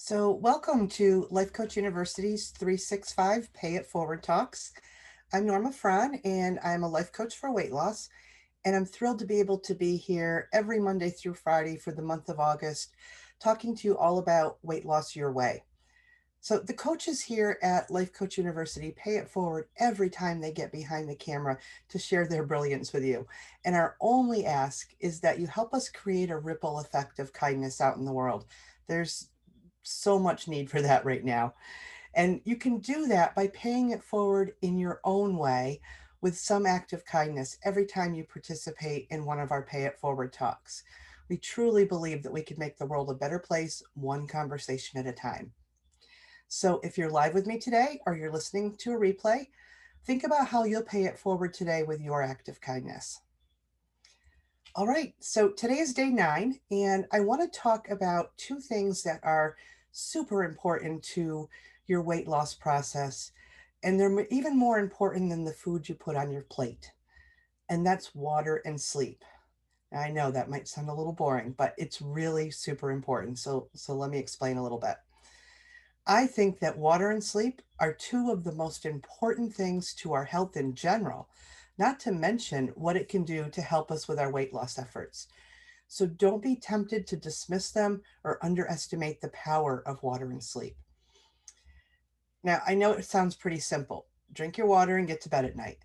So, welcome to Life Coach University's 365 Pay It Forward Talks. I'm Norma Frahn, and I'm a life coach for weight loss. And I'm thrilled to be able to be here every Monday through Friday for the month of August, talking to you all about weight loss your way. So, the coaches here at Life Coach University pay it forward every time they get behind the camera to share their brilliance with you. And our only ask is that you help us create a ripple effect of kindness out in the world. There's so much need for that right now. And you can do that by paying it forward in your own way with some act of kindness every time you participate in one of our Pay It Forward talks. We truly believe that we can make the world a better place, one conversation at a time. So if you're live with me today or you're listening to a replay, think about how you'll pay it forward today with your act of kindness. All right, so today is day 9, and I want to talk about two things that are super important to your weight loss process, and they're even more important than the food you put on your plate, and that's water and sleep. Now, I know that might sound a little boring, but it's really super important. So let me explain a little bit. I think that water and sleep are two of the most important things to our health in general, not to mention what it can do to help us with our weight loss efforts. So don't be tempted to dismiss them or underestimate the power of water and sleep. Now, I know it sounds pretty simple. Drink your water and get to bed at night.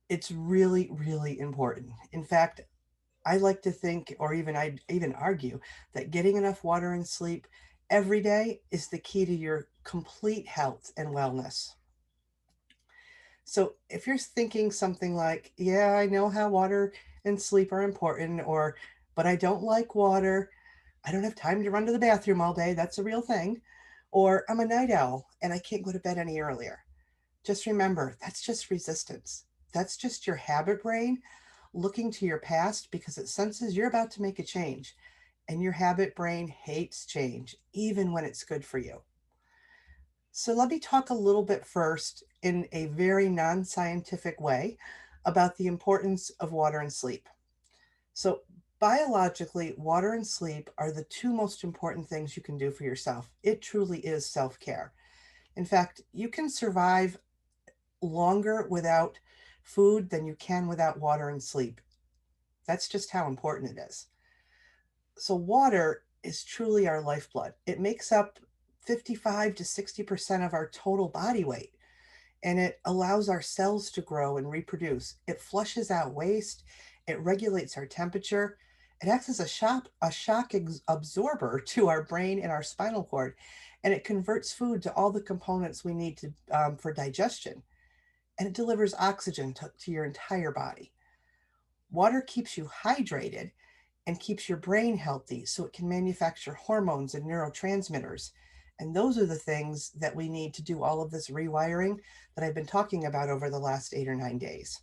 It's really, really important. In fact, I like to think, or I'd even argue, that getting enough water and sleep every day is the key to your complete health and wellness. So if you're thinking something like, yeah, I know how water and sleep are important, or, but I don't like water, I don't have time to run to the bathroom all day, that's a real thing, or I'm a night owl and I can't go to bed any earlier. Just remember, that's just resistance. That's just your habit brain looking to your past because it senses you're about to make a change. And your habit brain hates change, even when it's good for you. So let me talk a little bit first in a very non scientific way about the importance of water and sleep. So, biologically, water and sleep are the two most important things you can do for yourself. It truly is self care. In fact, you can survive longer without food than you can without water and sleep. That's just how important it is. So, water is truly our lifeblood. It makes up 55 to 60% of our total body weight, and it allows our cells to grow and reproduce. It flushes out waste, it regulates our temperature, it acts as a shock absorber to our brain and our spinal cord, and it converts food to all the components we need for digestion, and it delivers oxygen to your entire body. Water keeps you hydrated and keeps your brain healthy so it can manufacture hormones and neurotransmitters. And those are the things that we need to do all of this rewiring that I've been talking about over the last 8 or 9 days.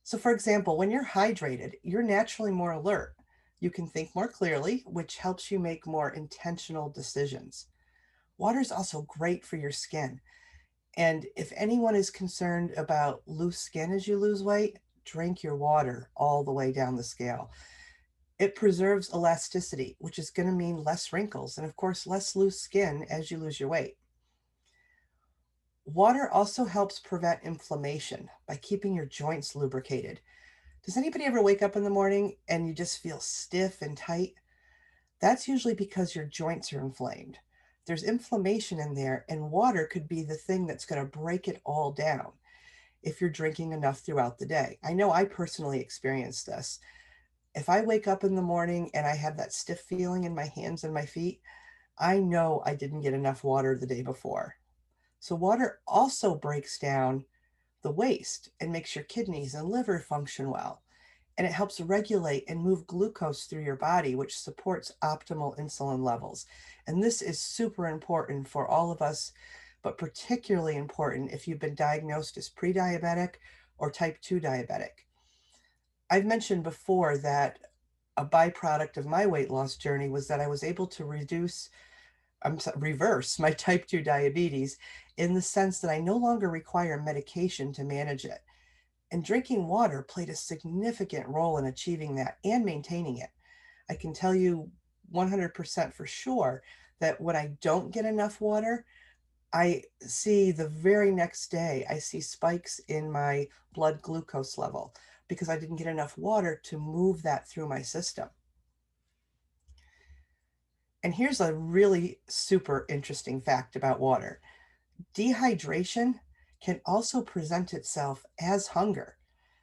So, for example, when you're hydrated, you're naturally more alert. You can think more clearly, which helps you make more intentional decisions. Water is also great for your skin. And if anyone is concerned about loose skin as you lose weight, drink your water all the way down the scale. It preserves elasticity, which is going to mean less wrinkles and, of course, less loose skin as you lose your weight. Water also helps prevent inflammation by keeping your joints lubricated. Does anybody ever wake up in the morning and you just feel stiff and tight? That's usually because your joints are inflamed. There's inflammation in there, and water could be the thing that's going to break it all down if you're drinking enough throughout the day. I know I personally experienced this. If I wake up in the morning and I have that stiff feeling in my hands and my feet, I know I didn't get enough water the day before. So, water also breaks down the waste and makes your kidneys and liver function well. And it helps regulate and move glucose through your body, which supports optimal insulin levels. And this is super important for all of us, but particularly important if you've been diagnosed as pre diabetic or type 2 diabetic. I've mentioned before that a byproduct of my weight loss journey was that I was able to reverse my type 2 diabetes in the sense that I no longer require medication to manage it. And drinking water played a significant role in achieving that and maintaining it. I can tell you 100% for sure that when I don't get enough water, I see the very next day, I see spikes in my blood glucose level because I didn't get enough water to move that through my system. And here's a really super interesting fact about water. Dehydration can also present itself as hunger.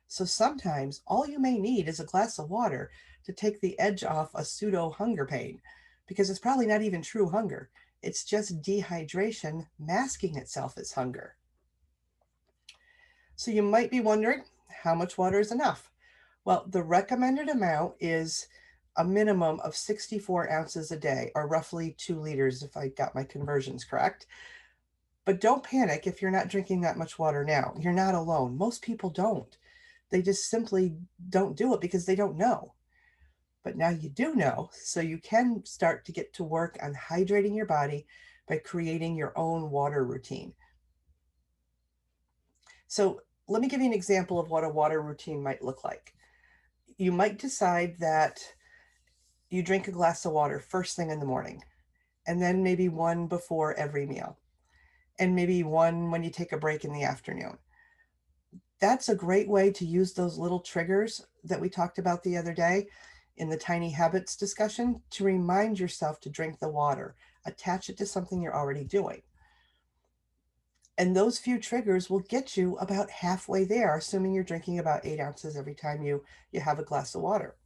So sometimes all you may need is a glass of water to take the edge off a pseudo hunger pain because it's probably not even true hunger. It's just dehydration masking itself as hunger. So you might be wondering how much water is enough? Well, the recommended amount is a minimum of 64 ounces a day, or roughly 2 liters if I got my conversions correct. But don't panic if you're not drinking that much water now. You're not alone. Most people don't. They just simply don't do it because they don't know. But now you do know, so you can start to get to work on hydrating your body by creating your own water routine. So let me give you an example of what a water routine might look like. You might decide that you drink a glass of water first thing in the morning, and then maybe one before every meal, and maybe one when you take a break in the afternoon. That's a great way to use those little triggers that we talked about the other day in the tiny habits discussion to remind yourself to drink the water, attach it to something you're already doing. And those few triggers will get you about halfway there, assuming you're drinking about 8 ounces every time you have a glass of water.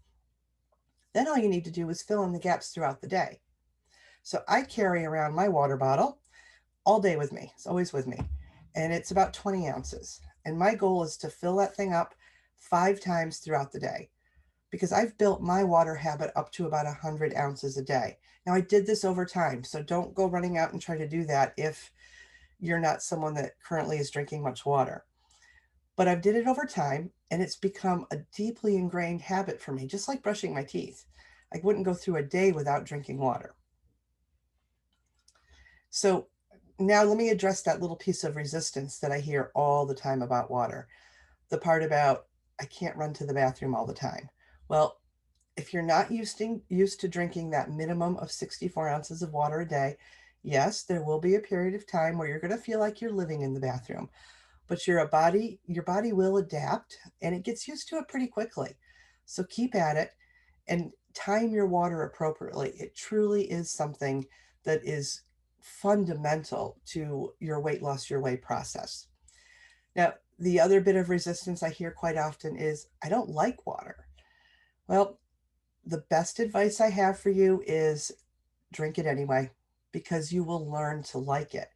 Then all you need to do is fill in the gaps throughout the day. So I carry around my water bottle all day with me. It's always with me. And it's about 20 ounces. And my goal is to fill that thing up 5 times throughout the day because I've built my water habit up to about 100 ounces a day. Now, I did this over time. So don't go running out and try to do that if you're not someone that currently is drinking much water. But I've did it over time and it's become a deeply ingrained habit for me, just like brushing my teeth. I wouldn't go through a day without drinking water. So now let me address that little piece of resistance that I hear all the time about water. The part about I can't run to the bathroom all the time. Well, if you're not used to drinking that minimum of 64 ounces of water a day, yes, there will be a period of time where you're going to feel like you're living in the bathroom, but your body will adapt and it gets used to it pretty quickly. So keep at it and time your water appropriately. It truly is something that is fundamental to your weight loss your way process. Now, the other bit of resistance I hear quite often is I don't like water. Well, the best advice I have for you is drink it anyway because you will learn to like it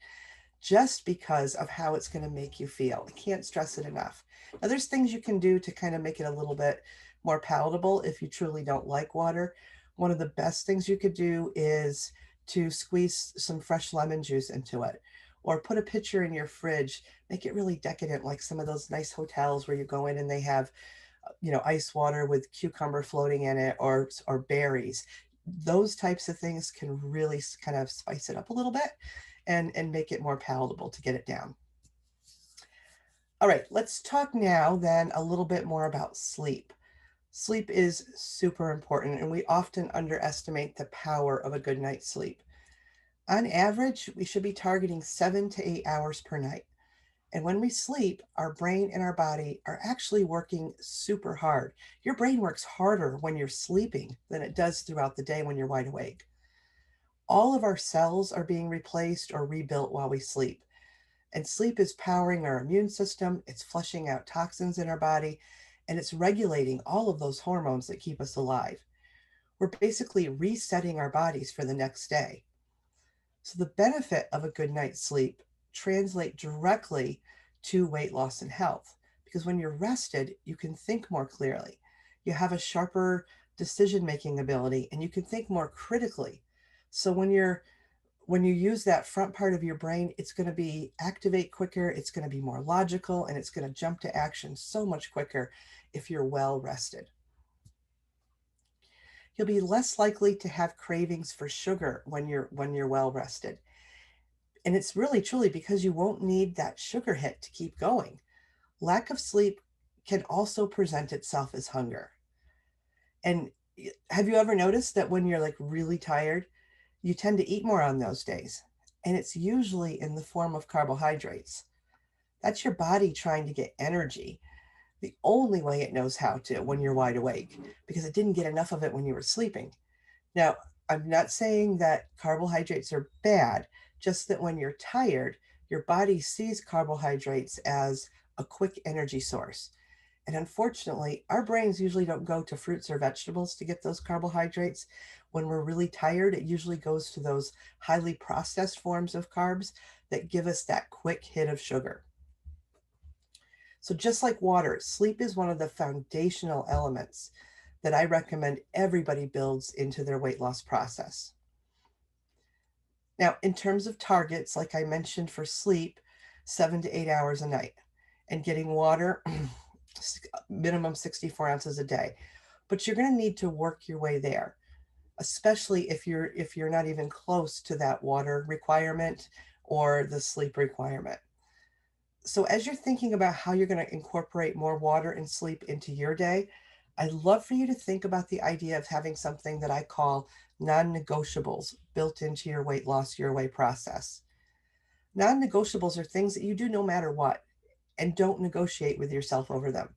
just because of how it's going to make you feel. I can't stress it enough. Now, there's things you can do to kind of make it a little bit more palatable if you truly don't like water. One of the best things you could do is to squeeze some fresh lemon juice into it or put a pitcher in your fridge, make it really decadent, like some of those nice hotels where you go in and they have ice water with cucumber floating in it or berries. Those types of things can really kind of spice it up a little bit and make it more palatable to get it down. All right, let's talk now then a little bit more about sleep. Sleep is super important, and we often underestimate the power of a good night's sleep. On average, we should be targeting 7 to 8 hours per night. And when we sleep, our brain and our body are actually working super hard. Your brain works harder when you're sleeping than it does throughout the day when you're wide awake. All of our cells are being replaced or rebuilt while we sleep. And sleep is powering our immune system, it's flushing out toxins in our body, and it's regulating all of those hormones that keep us alive. We're basically resetting our bodies for the next day. So the benefit of a good night's sleep translate directly to weight loss and health because when you're rested, you can think more clearly. You have a sharper decision-making ability and you can think more critically. So when you use that front part of your brain, it's going to be activate quicker, it's going to be more logical, and it's going to jump to action so much quicker if you're well rested. You'll be less likely to have cravings for sugar when you're well rested. And it's really truly because you won't need that sugar hit to keep going. Lack of sleep can also present itself as hunger. And Have you ever noticed that when you're like really tired, you tend to eat more on those days? And it's usually in the form of carbohydrates. That's your body trying to get energy the only way it knows how to when you're wide awake, because it didn't get enough of it when you were sleeping. Now, I'm not saying that carbohydrates are bad, just that when you're tired, your body sees carbohydrates as a quick energy source. And unfortunately, our brains usually don't go to fruits or vegetables to get those carbohydrates. When we're really tired, it usually goes to those highly processed forms of carbs that give us that quick hit of sugar. So, just like water, sleep is one of the foundational elements that I recommend everybody builds into their weight loss process. Now, in terms of targets, like I mentioned for sleep, 7 to 8 hours a night, and getting water, minimum 64 ounces a day. But you're going to need to work your way there, especially if you're not even close to that water requirement or the sleep requirement. So as you're thinking about how you're going to incorporate more water and sleep into your day, I'd love for you to think about the idea of having something that I call non-negotiables built into your weight loss your way process. Non-negotiables are things that you do no matter what, and don't negotiate with yourself over them.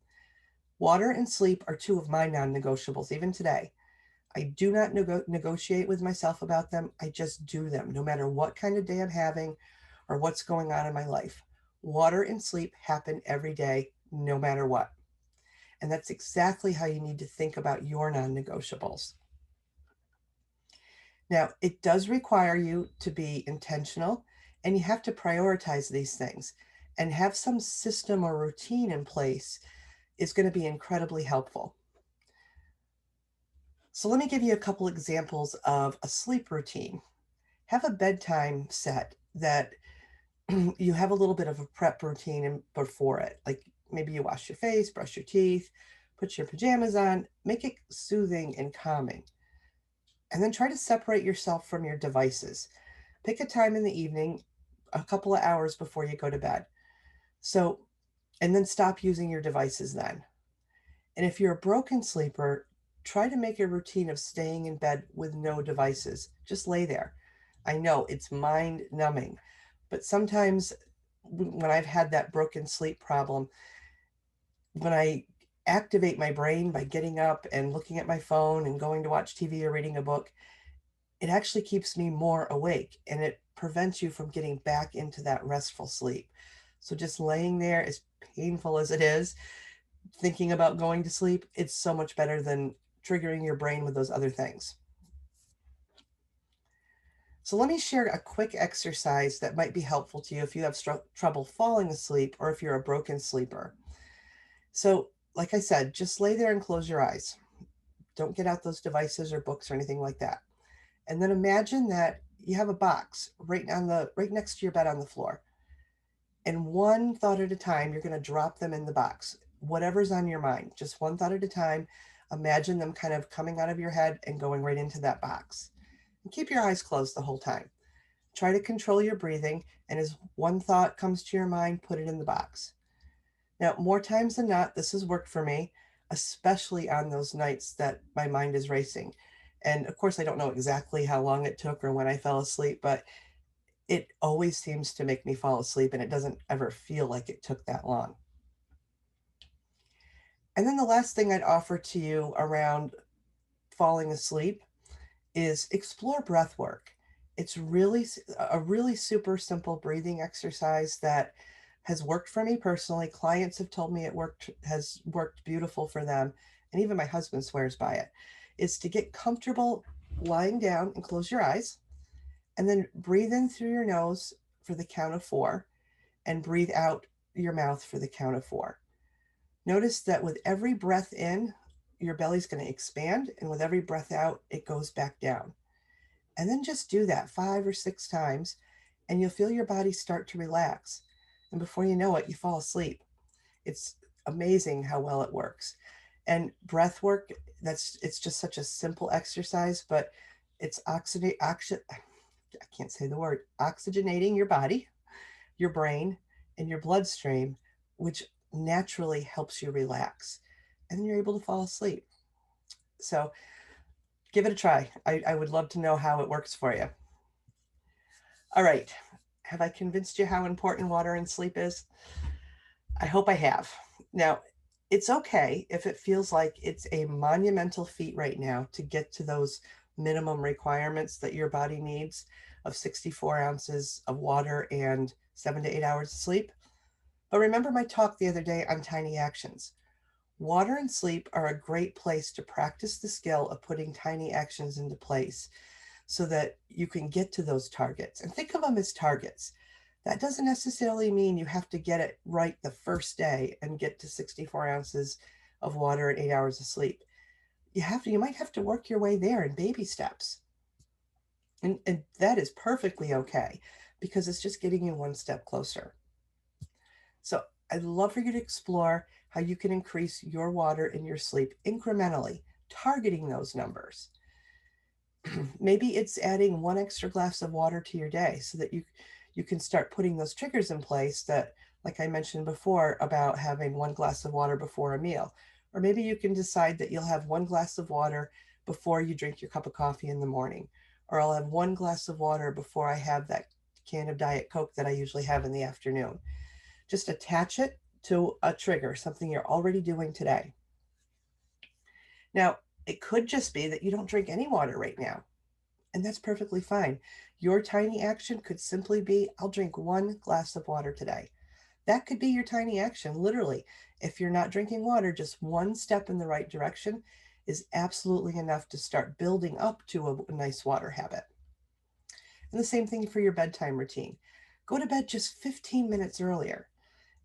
Water and sleep are two of my non-negotiables even today. I do not negotiate with myself about them. I just do them no matter what kind of day I'm having or what's going on in my life. Water and sleep happen every day, no matter what. And that's exactly how you need to think about your non negotiables. Now, it does require you to be intentional and you have to prioritize these things and have some system or routine in place is going to be incredibly helpful. So, let me give you a couple examples of a sleep routine. Have a bedtime set that you have a little bit of a prep routine before it. Like maybe you wash your face, brush your teeth, put your pajamas on, make it soothing and calming. And then try to separate yourself from your devices. Pick a time in the evening, a couple of hours before you go to bed. So, and then stop using your devices then. And if you're a broken sleeper, try to make a routine of staying in bed with no devices. Just lay there. I know it's mind numbing, but sometimes when I've had that broken sleep problem, when I activate my brain by getting up and looking at my phone and going to watch TV or reading a book, it actually keeps me more awake and it prevents you from getting back into that restful sleep. So just laying there, as painful as it is, thinking about going to sleep, it's so much better than triggering your brain with those other things. So let me share a quick exercise that might be helpful to you if you have trouble falling asleep or if you're a broken sleeper. So, like I said, just lay there and close your eyes. Don't get out those devices or books or anything like that. And then imagine that you have a box right next to your bed on the floor. And one thought at a time, you're going to drop them in the box. Whatever's on your mind, just one thought at a time. Imagine them kind of coming out of your head and going right into that box. And keep your eyes closed the whole time. Try to control your breathing, and as one thought comes to your mind, put it in the box. Now, more times than not, this has worked for me, especially on those nights that my mind is racing. And of course, I don't know exactly how long it took or when I fell asleep, but it always seems to make me fall asleep and it doesn't ever feel like it took that long. And then the last thing I'd offer to you around falling asleep is explore breath work. It's really a really super simple breathing exercise that has worked for me personally. Clients have told me it has worked beautiful for them, and even my husband swears by it. Is to get comfortable lying down and close your eyes, and then breathe in through your nose for the count of four, and breathe out your mouth for the count of four. Notice that with every breath in, your belly's going to expand, and with every breath out, it goes back down. And then just do that 5 or 6 times, and you'll feel your body start to relax. And before you know it, you fall asleep. It's amazing how well it works. And breath work, it's just such a simple exercise, but it's I can't say the word, oxygenating your body, your brain, and your bloodstream, which naturally helps you relax. And then you're able to fall asleep. So give it a try. I would love to know how it works for you. All right. Have I convinced you how important water and sleep is? I hope I have. Now, it's okay if it feels like it's a monumental feat right now to get to those minimum requirements that your body needs of 64 ounces of water and 7 to 8 hours of sleep. But remember my talk the other day on tiny actions. Water and sleep are a great place to practice the skill of putting tiny actions into place so that you can get to those targets. And think of them as targets. That doesn't necessarily mean you have to get it right the first day and get to 64 ounces of water and 8 hours of sleep. You might have to work your way there in baby steps. And that is perfectly okay because it's just getting you one step closer. So I'd love for you to explore how you can increase your water and your sleep incrementally, targeting those numbers. Maybe it's adding one extra glass of water to your day so that you can start putting those triggers in place that, like I mentioned before, about having one glass of water before a meal. Or maybe you can decide that you'll have one glass of water before you drink your cup of coffee in the morning. Or I'll have one glass of water before I have that can of Diet Coke that I usually have in the afternoon. Just attach it to a trigger, something you're already doing today. Now, it could just be that you don't drink any water right now, and that's perfectly fine. Your tiny action could simply be, I'll drink one glass of water today. That could be your tiny action, literally. If you're not drinking water, just one step in the right direction is absolutely enough to start building up to a nice water habit. And the same thing for your bedtime routine. Go to bed just 15 minutes earlier.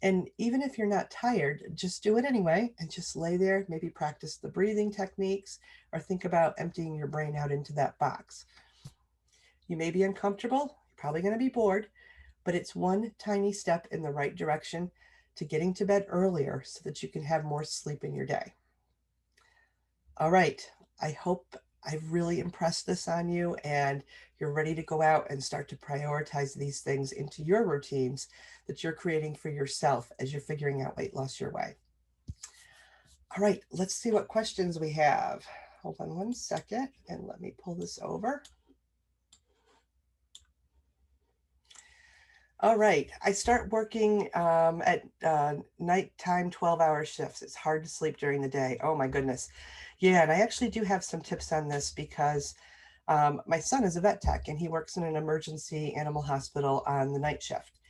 And even if you're not tired, just do it anyway and just lay there, maybe practice the breathing techniques or think about emptying your brain out into that box. You may be uncomfortable, you're probably going to be bored, but it's one tiny step in the right direction to getting to bed earlier so that you can have more sleep in your day. All right, I hope I've really impressed this on you and you're ready to go out and start to prioritize these things into your routines that you're creating for yourself as you're figuring out weight loss your way. All right, let's see what questions we have. Hold on one second and let me pull this over. All right, I start working at nighttime 12-hour shifts. It's hard to sleep during the day. Oh my goodness. Yeah, and I actually do have some tips on this because my son is a vet tech and he works in an emergency animal hospital on the night shift.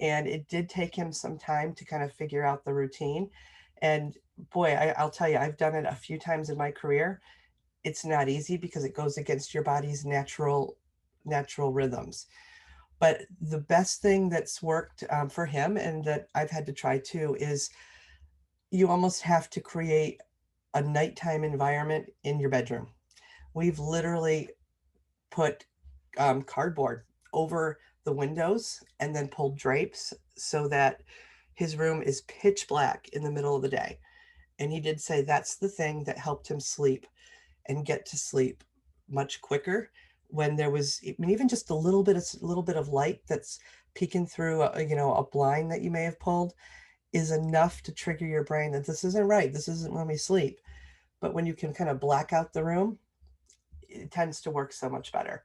And it did take him some time to kind of figure out the routine. And boy, I'll tell you, I've done it a few times in my career. It's not easy because it goes against your body's natural rhythms. But the best thing that's worked for him and that I've had to try too is you almost have to create a nighttime environment in your bedroom. We've literally put cardboard over the windows and then pulled drapes so that his room is pitch black in the middle of the day. And he did say that's the thing that helped him sleep and get to sleep much quicker when there was, I mean, even just a little bit of light that's peeking through a blind that you may have pulled is enough to trigger your brain that this isn't right. This isn't when we sleep. But when you can kind of black out the room, it tends to work so much better.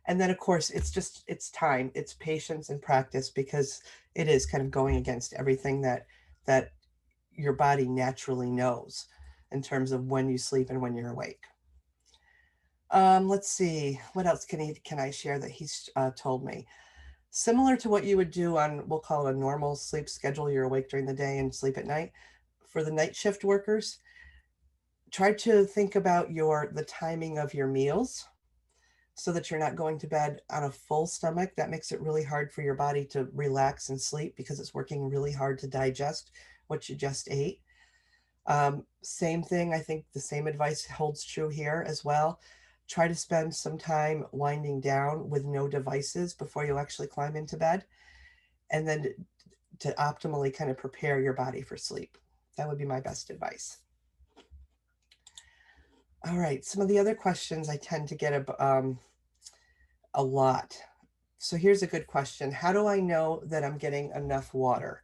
And then of course it's time, it's patience and practice because it is kind of going against everything that your body naturally knows in terms of when you sleep and when you're awake. Let's see, what else can I share that he's told me? Similar to what you would do on, we'll call it a normal sleep schedule, you're awake during the day and sleep at night. For the night shift workers, try to think about the timing of your meals so that you're not going to bed on a full stomach. That makes it really hard for your body to relax and sleep because it's working really hard to digest what you just ate. Same thing, I think the same advice holds true here as well. Try to spend some time winding down with no devices before you actually climb into bed, and then to optimally kind of prepare your body for sleep. That would be my best advice. All right, some of the other questions I tend to get a lot. So here's a good question. How do I know that I'm getting enough water?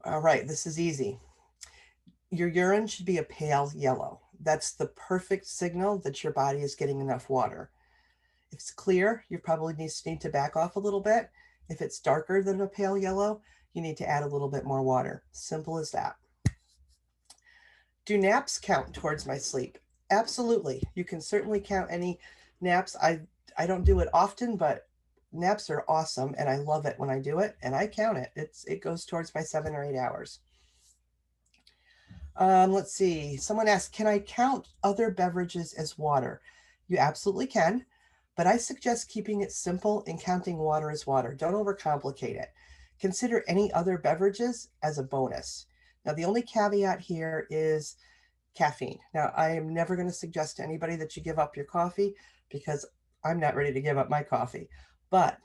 All right, this is easy. Your urine should be a pale yellow. That's the perfect signal that your body is getting enough water. If it's clear, you probably need to back off a little bit. If it's darker than a pale yellow, you need to add a little bit more water. Simple as that. Do naps count towards my sleep? Absolutely. You can certainly count any naps. I don't do it often, but naps are awesome and I love it when I do it and I count it. It goes towards my 7 or 8 hours. Let's see. Someone asked, can I count other beverages as water? You absolutely can, but I suggest keeping it simple and counting water as water. Don't overcomplicate it. Consider any other beverages as a bonus. Now, the only caveat here is caffeine. Now, I am never going to suggest to anybody that you give up your coffee because I'm not ready to give up my coffee. But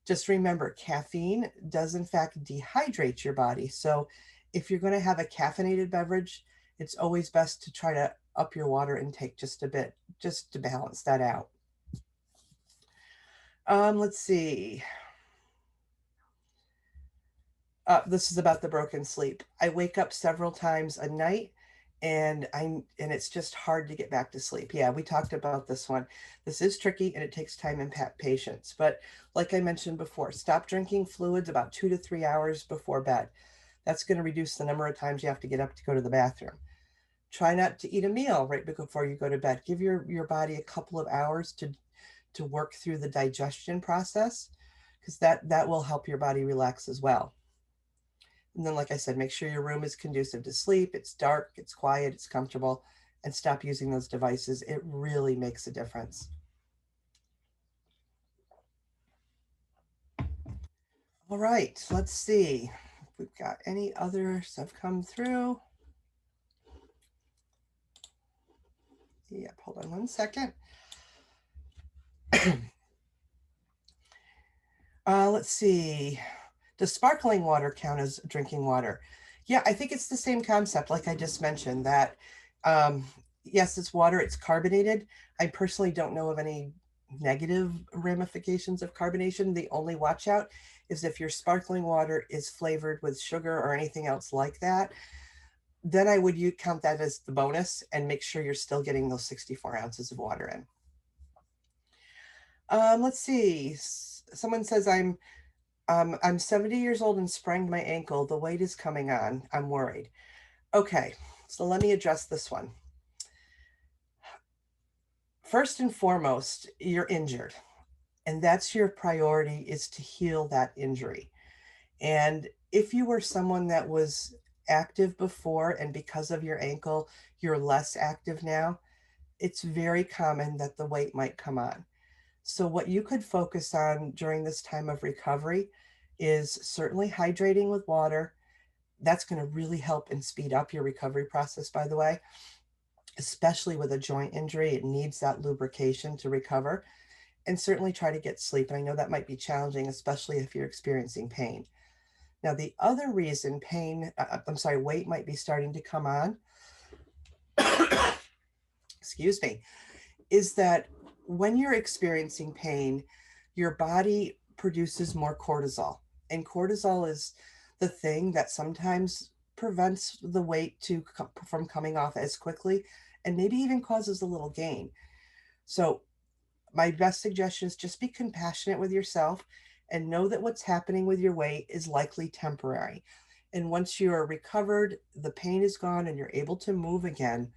just remember, caffeine does in fact dehydrate your body. So if you're going to have a caffeinated beverage, it's always best to try to up your water intake just a bit, just to balance that out. Let's see. This is about the broken sleep. I wake up several times a night and it's just hard to get back to sleep. Yeah, we talked about this one. This is tricky and it takes time and patience. But like I mentioned before, stop drinking fluids about 2 to 3 hours before bed. That's going to reduce the number of times you have to get up to go to the bathroom. Try not to eat a meal right before you go to bed. Give your body a couple of hours to work through the digestion process because that will help your body relax as well. And then, like I said, make sure your room is conducive to sleep. It's dark, it's quiet, it's comfortable, and stop using those devices. It really makes a difference. All right, let's see if we've got any others have come through. Yep, hold on one second. Let's see. Does sparkling water count as drinking water? Yeah, I think it's the same concept, like I just mentioned, that um, yes, it's water, it's carbonated. I personally don't know of any negative ramifications of carbonation. The only watch out is if your sparkling water is flavored with sugar or anything else like that, then I would you count that as the bonus and make sure you're still getting those 64 ounces of water in. Let's see. Someone says I'm 70 years old and sprained my ankle. The weight is coming on. I'm worried. Okay, so let me address this one. First and foremost, you're injured, and that's your priority is to heal that injury. And if you were someone that was active before and because of your ankle, you're less active now, it's very common that the weight might come on. So, what you could focus on during this time of recovery is certainly hydrating with water. That's going to really help and speed up your recovery process, by the way, especially with a joint injury. It needs that lubrication to recover. And certainly try to get sleep. And I know that might be challenging, especially if you're experiencing pain. Now, the other reason weight might be starting to come on, excuse me, is that when you're experiencing pain, your body produces more cortisol. And cortisol is the thing that sometimes prevents the weight from coming off as quickly and maybe even causes a little gain. So, my best suggestion is just be compassionate with yourself and know that what's happening with your weight is likely temporary. And once you are recovered, the pain is gone, and you're able to move again,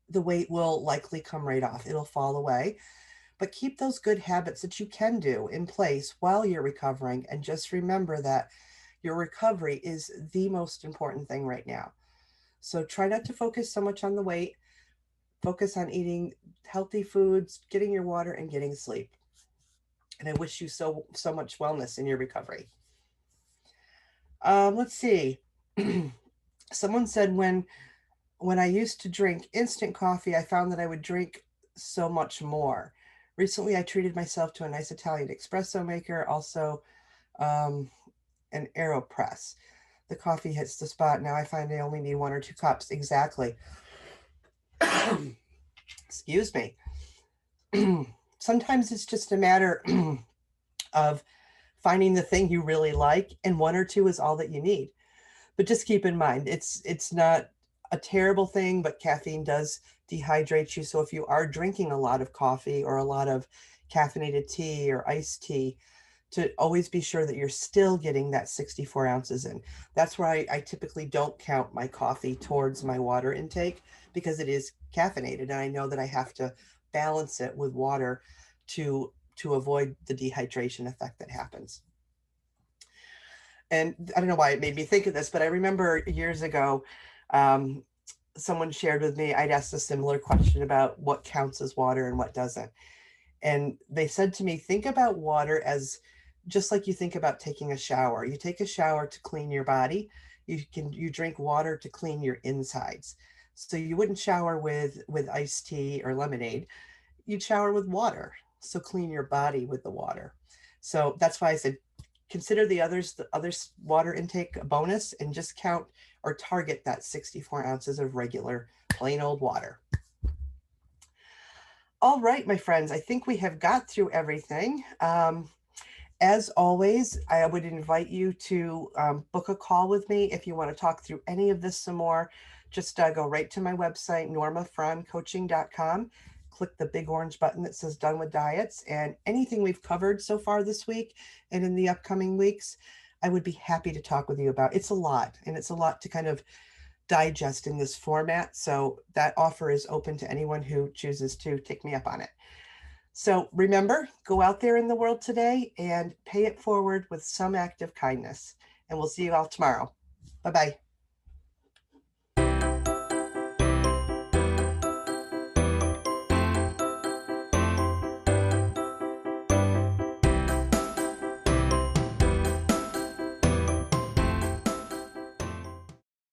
the weight will likely come right off. It'll fall away. But keep those good habits that you can do in place while you're recovering. And just remember that your recovery is the most important thing right now. So try not to focus so much on the weight. Focus on eating healthy foods, getting your water, and getting sleep. And I wish you so much wellness in your recovery. Let's see. Someone said when I used to drink instant coffee, I found that I would drink so much more. Recently, I treated myself to a nice Italian espresso maker, also an AeroPress. The coffee hits the spot. Now I find I only need 1 or 2 cups. Exactly. Excuse me. Sometimes it's just a matter of finding the thing you really like, and 1 or 2 is all that you need. But just keep in mind, it's not a terrible thing, but caffeine does dehydrate you. So if you are drinking a lot of coffee or a lot of caffeinated tea or iced tea, to always be sure that you're still getting that 64 ounces in. That's why I typically don't count my coffee towards my water intake, because it is caffeinated and I know that I have to balance it with water to avoid the dehydration effect that happens. And I don't know why it made me think of this, but I remember years ago, um, someone shared with me, I'd asked a similar question about what counts as water and what doesn't. And they said to me, think about water as just like you think about taking a shower. You take a shower to clean your body. You drink water to clean your insides. So you wouldn't shower with iced tea or lemonade. You'd shower with water. So clean your body with the water. So that's why I said consider the others water intake a bonus and just count or target that 64 ounces of regular plain old water. All right, my friends, I think we have got through everything. As always, I would invite you to book a call with me if you want to talk through any of this some more. Just go right to my website, normafrahncoaching.com. Click the big orange button that says Done with Diets, and anything we've covered so far this week and in the upcoming weeks, I would be happy to talk with you about. It's a lot, and it's a lot to kind of digest in this format. So that offer is open to anyone who chooses to take me up on it. So remember, go out there in the world today and pay it forward with some act of kindness. And we'll see you all tomorrow. Bye bye.